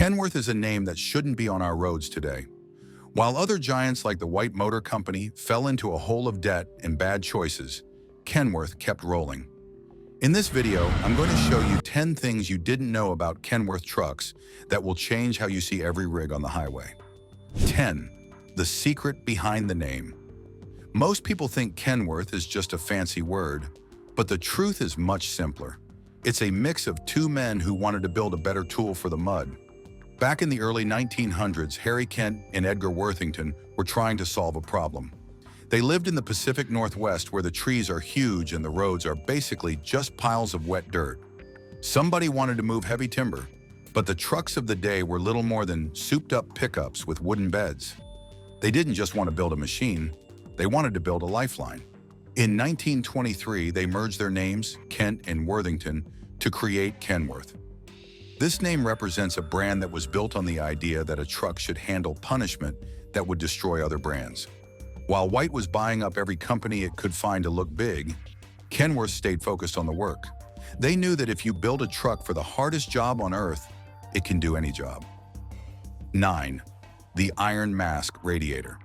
Kenworth is a name that shouldn't be on our roads today. While other giants like the White Motor Company fell into a hole of debt and bad choices, Kenworth kept rolling. In this video, I'm going to show you 10 things you didn't know about Kenworth trucks that will change how you see every rig on the highway. 10. The secret behind the name. Most people think Kenworth is just a fancy word, but the truth is much simpler. It's a mix of two men who wanted to build a better tool for the mud. Back in the early 1900s, Harry Kent and Edgar Worthington were trying to solve a problem. They lived in the Pacific Northwest where the trees are huge and the roads are basically just piles of wet dirt. Somebody wanted to move heavy timber, but the trucks of the day were little more than souped-up pickups with wooden beds. They didn't just want to build a machine, they wanted to build a lifeline. In 1923, they merged their names, Kent and Worthington, to create Kenworth. This name represents a brand that was built on the idea that a truck should handle punishment that would destroy other brands. While White was buying up every company it could find to look big, Kenworth stayed focused on the work. They knew that if you build a truck for the hardest job on earth, it can do any job. 9. The Iron Mask Radiator.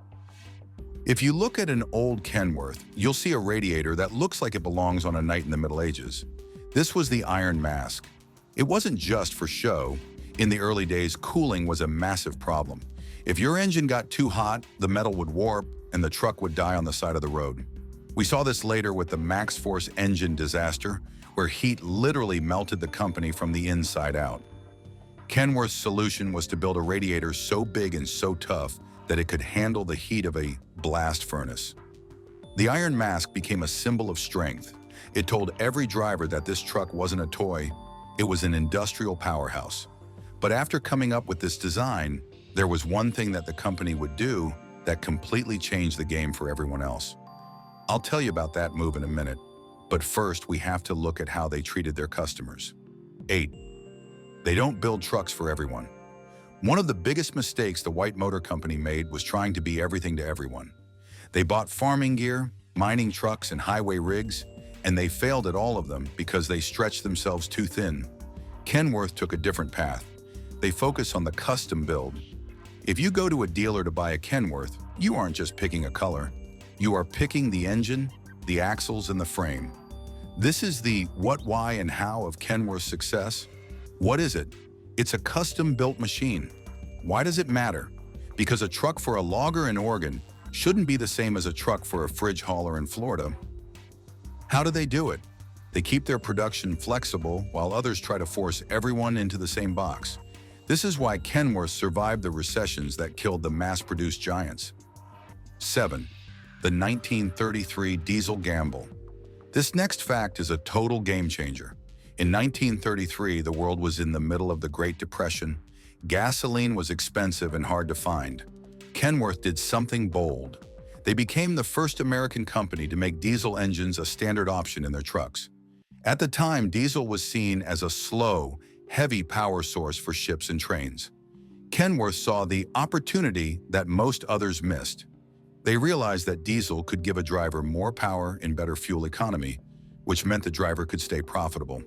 If you look at an old Kenworth, you'll see a radiator that looks like it belongs on a night in the Middle Ages. This was the Iron Mask. It wasn't just for show. In the early days, cooling was a massive problem. If your engine got too hot, the metal would warp and the truck would die on the side of the road. We saw this later with the Max Force engine disaster, where heat literally melted the company from the inside out. Kenworth's solution was to build a radiator so big and so tough that it could handle the heat of a blast furnace. The Iron Mask became a symbol of strength. It told every driver that this truck wasn't a toy, it was an industrial powerhouse. But after coming up with this design, there was one thing that the company would do that completely changed the game for everyone else. I'll tell you about that move in a minute, but first we have to look at how they treated their customers. 8. They don't build trucks for everyone. One of the biggest mistakes the White Motor Company made was trying to be everything to everyone. They bought farming gear, mining trucks, and highway rigs, and they failed at all of them because they stretched themselves too thin. Kenworth took a different path. They focus on the custom build. If you go to a dealer to buy a Kenworth, you aren't just picking a color. You are picking the engine, the axles, and the frame. This is the what, why, and how of Kenworth's success. What is it? It's a custom-built machine. Why does it matter? Because a truck for a logger in Oregon shouldn't be the same as a truck for a fridge hauler in Florida. How do they do it? They keep their production flexible while others try to force everyone into the same box. This is why Kenworth survived the recessions that killed the mass-produced giants. 7. The 1933 diesel gamble. This next fact is a total game-changer. In 1933, the world was in the middle of the Great Depression. Gasoline was expensive and hard to find. Kenworth did something bold. They became the first American company to make diesel engines a standard option in their trucks. At the time, diesel was seen as a slow, heavy power source for ships and trains. Kenworth saw the opportunity that most others missed. They realized that diesel could give a driver more power and better fuel economy, which meant the driver could stay profitable.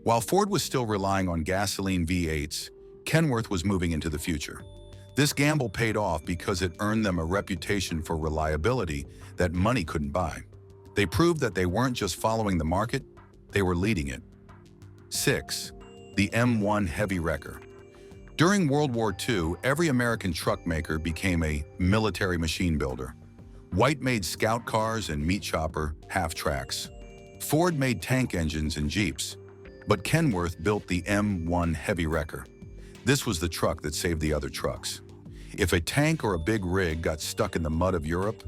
While Ford was still relying on gasoline V8s, Kenworth was moving into the future. This gamble paid off because it earned them a reputation for reliability that money couldn't buy. They proved that they weren't just following the market, they were leading it. 6. The M1 heavy wrecker. During World War II, every American truck maker became a military machine builder. White made scout cars and meat chopper half-tracks. Ford made tank engines and Jeeps. But Kenworth built the M1 heavy wrecker. This was the truck that saved the other trucks. If a tank or a big rig got stuck in the mud of Europe,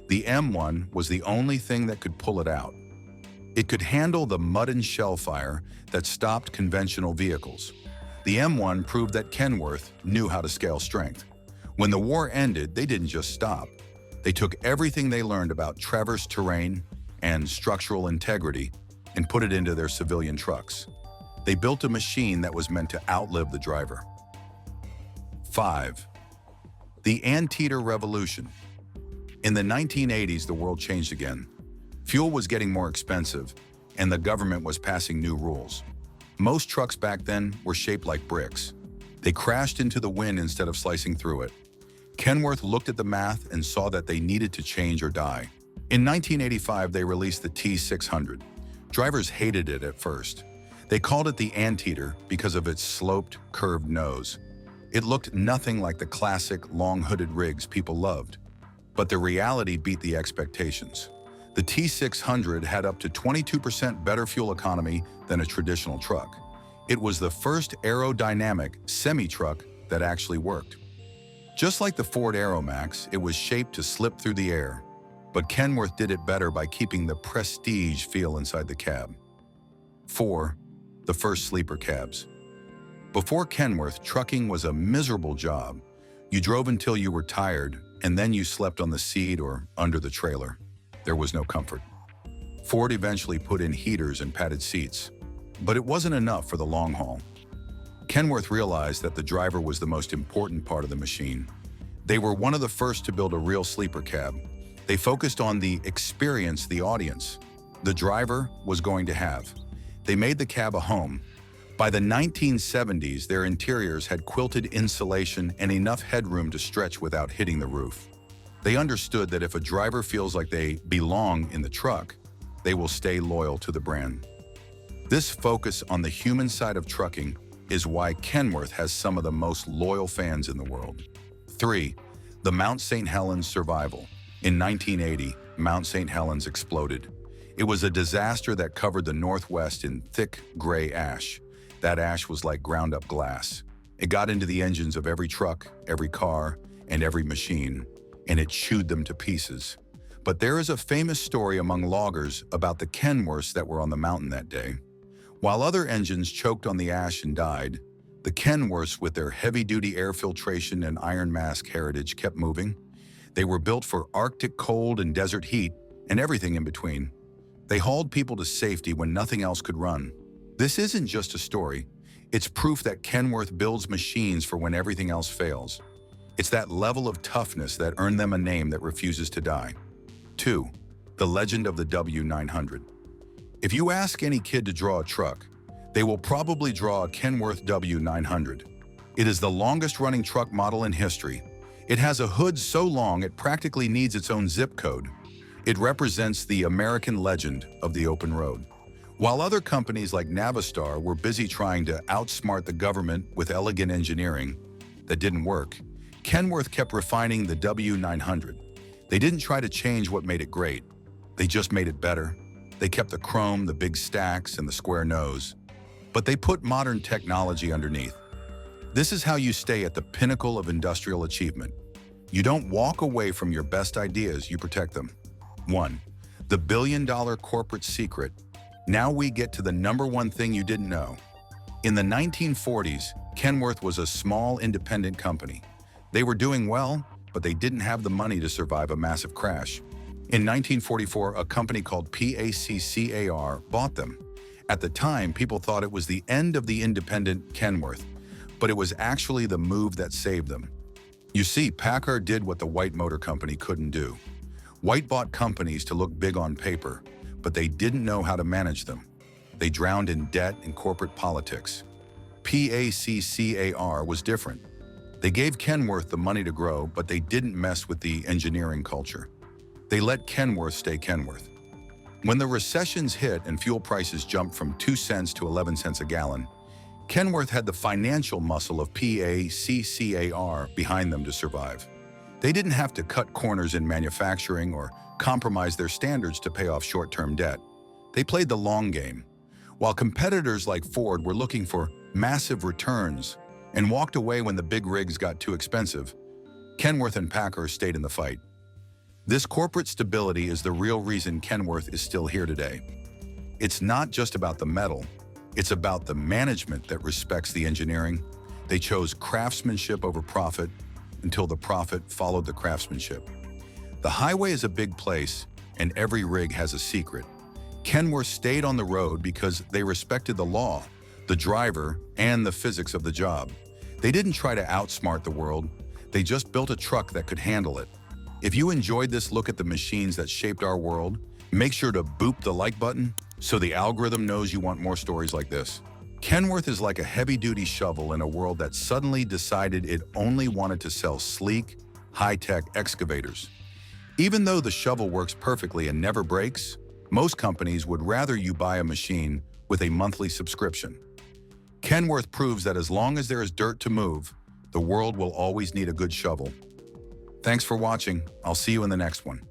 the M1 was the only thing that could pull it out. It could handle the mud and shell fire that stopped conventional vehicles. The M1 proved that Kenworth knew how to scale strength. When the war ended, they didn't just stop. They took everything they learned about traverse terrain and structural integrity and put it into their civilian trucks. They built a machine that was meant to outlive the driver. 5. The anteater revolution. In the 1980s, the world changed again. Fuel was getting more expensive, and the government was passing new rules. Most trucks back then were shaped like bricks. They crashed into the wind instead of slicing through it. Kenworth looked at the math and saw that they needed to change or die. In 1985, they released the T600. Drivers hated it at first. They called it the anteater because of its sloped, curved nose. It looked nothing like the classic, long-hooded rigs people loved. But the reality beat the expectations. The T600 had up to 22% better fuel economy than a traditional truck. It was the first aerodynamic semi-truck that actually worked. Just like the Ford Aeromax, it was shaped to slip through the air. But Kenworth did it better by keeping the prestige feel inside the cab. 4. The first sleeper cabs. Before Kenworth, trucking was a miserable job. You drove until you were tired, and then you slept on the seat or under the trailer. There was no comfort. Ford eventually put in heaters and padded seats, but it wasn't enough for the long haul. Kenworth realized that the driver was the most important part of the machine. They were one of the first to build a real sleeper cab. They focused on the experience the audience, the driver, was going to have. They made the cab a home. By the 1970s, their interiors had quilted insulation and enough headroom to stretch without hitting the roof. They understood that if a driver feels like they belong in the truck, they will stay loyal to the brand. This focus on the human side of trucking is why Kenworth has some of the most loyal fans in the world. 3. The Mount St. Helens survival. In 1980, Mount St. Helens exploded. It was a disaster that covered the Northwest in thick, gray ash. That ash was like ground-up glass. It got into the engines of every truck, every car, and every machine, and it chewed them to pieces. But there is a famous story among loggers about the Kenworths that were on the mountain that day. While other engines choked on the ash and died, the Kenworths, with their heavy-duty air filtration and iron mask heritage, kept moving. They were built for Arctic cold and desert heat, and everything in between. They hauled people to safety when nothing else could run. This isn't just a story. It's proof that Kenworth builds machines for when everything else fails. It's that level of toughness that earned them a name that refuses to die. 2. The legend of the W900. If you ask any kid to draw a truck, they will probably draw a Kenworth W900. It is the longest-running truck model in history. It has a hood so long it practically needs its own zip code. It represents the American legend of the open road. While other companies like Navistar were busy trying to outsmart the government with elegant engineering that didn't work, Kenworth kept refining the W900. They didn't try to change what made it great. They just made it better. They kept the chrome, the big stacks, and the square nose. But they put modern technology underneath. This is how you stay at the pinnacle of industrial achievement. You don't walk away from your best ideas, you protect them. 1. The billion-dollar corporate secret. Now we get to the number one thing you didn't know. In the 1940s, Kenworth was a small independent company. They were doing well, but they didn't have the money to survive a massive crash. In 1944, a company called PACCAR bought them. At the time, people thought it was the end of the independent Kenworth, but it was actually the move that saved them. You see, PACCAR did what the White Motor Company couldn't do. White bought companies to look big on paper, but they didn't know how to manage them. They drowned in debt and corporate politics. PACCAR was different. They gave Kenworth the money to grow, but they didn't mess with the engineering culture. They let Kenworth stay Kenworth. When the recessions hit and fuel prices jumped from 2 cents to 11 cents a gallon, Kenworth had the financial muscle of PACCAR behind them to survive. They didn't have to cut corners in manufacturing or compromise their standards to pay off short-term debt. They played the long game. While competitors like Ford were looking for massive returns and walked away when the big rigs got too expensive, Kenworth and PACCAR stayed in the fight. This corporate stability is the real reason Kenworth is still here today. It's not just about the metal, it's about the management that respects the engineering. They chose craftsmanship over profit until the profit followed the craftsmanship. The highway is a big place, and every rig has a secret. Kenworth stayed on the road because they respected the law, the driver, and the physics of the job. They didn't try to outsmart the world, they just built a truck that could handle it. If you enjoyed this look at the machines that shaped our world, make sure to boop the like button so the algorithm knows you want more stories like this. Kenworth is like a heavy-duty shovel in a world that suddenly decided it only wanted to sell sleek, high-tech excavators. Even though the shovel works perfectly and never breaks, most companies would rather you buy a machine with a monthly subscription. Kenworth proves that as long as there is dirt to move, the world will always need a good shovel. Thanks for watching. I'll see you in the next one.